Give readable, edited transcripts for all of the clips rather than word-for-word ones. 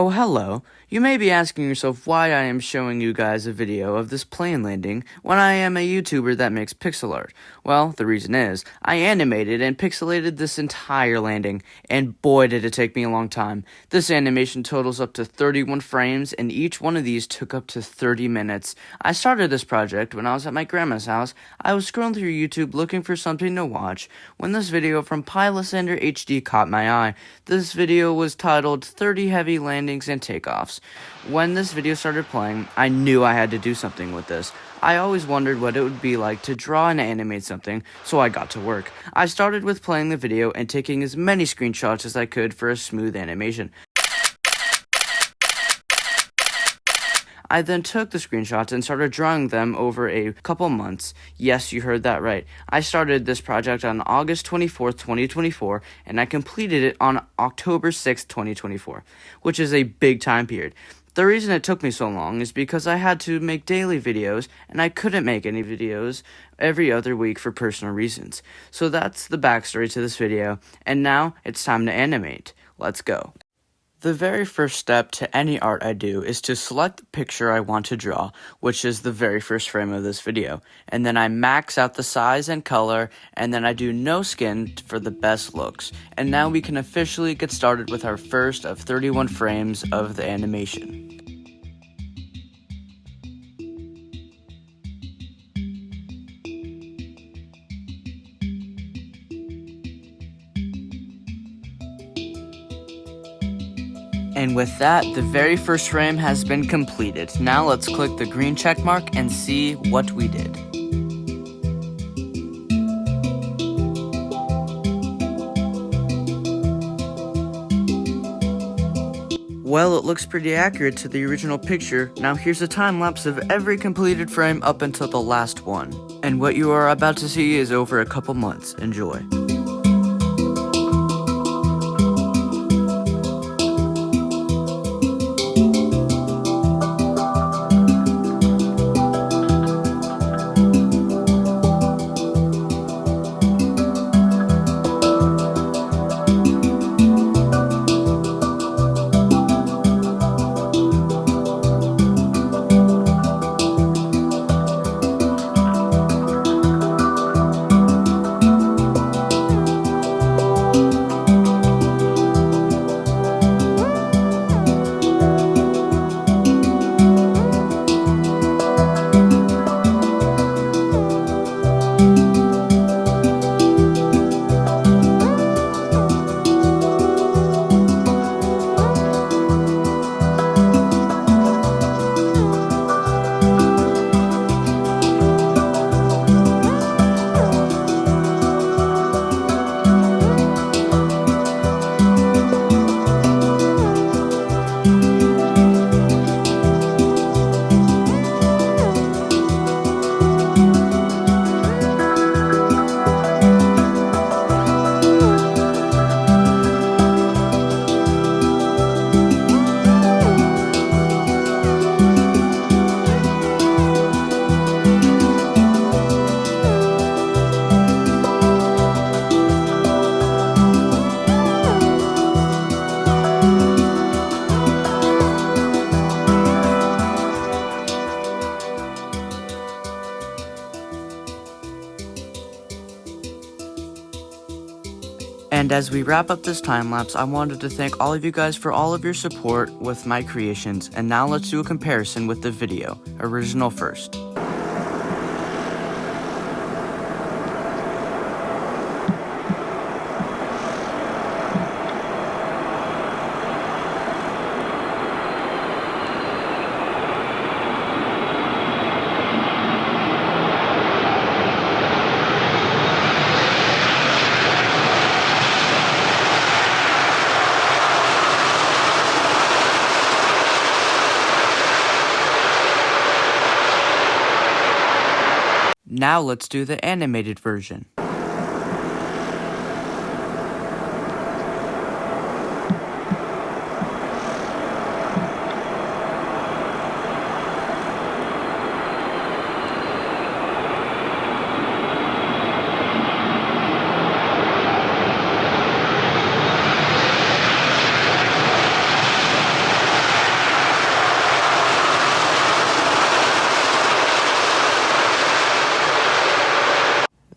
Oh, hello. You may be asking yourself why I am showing you guys a video of this plane landing when I am a YouTuber that makes pixel art. Well, the reason is, I animated and pixelated this entire landing, and boy did it take me a long time. This animation totals up to 31 frames, and each one of these took up to 30 minutes. I started this project when I was at my grandma's house. I was scrolling through YouTube looking for something to watch when this video from Pilosander HD caught my eye. This video was titled 30 Heavy Landings and Takeoffs. When this video started playing, I knew I had to do something with this. I always wondered what it would be like to draw and animate something, so I got to work. I started with playing the video and taking as many screenshots as I could for a smooth animation. I then took the screenshots and started drawing them over a couple months. Yes, you heard that right. I started this project on August 24th, 2024, and I completed it on October 6th, 2024, which is a big time period. The reason it took me so long is because I had to make daily videos, and I couldn't make any videos every other week for personal reasons. So that's the backstory to this video, and now it's time to animate. Let's go. The very first step to any art I do is to select the picture I want to draw, which is the very first frame of this video, and then I max out the size and color, and then I do no skin for the best looks. And now we can officially get started with our first of 31 frames of the animation. And with that, the very first frame has been completed. Now let's click the green check mark and see what we did. Well, it looks pretty accurate to the original picture. Now here's a time lapse of every completed frame up until the last one. And what you are about to see is over a couple months. Enjoy. And as we wrap up this time-lapse, I wanted to thank all of you guys for all of your support with my creations, and now let's do a comparison with the video, original first. Now let's do the animated version.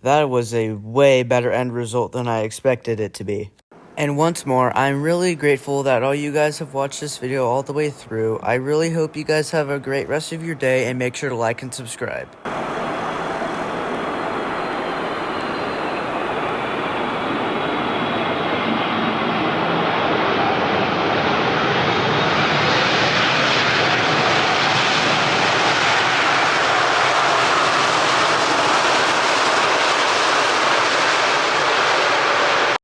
That was a way better end result than I expected it to be. And once more, I'm really grateful that all you guys have watched this video all the way through. I really hope you guys have a great rest of your day, and make sure to like and subscribe.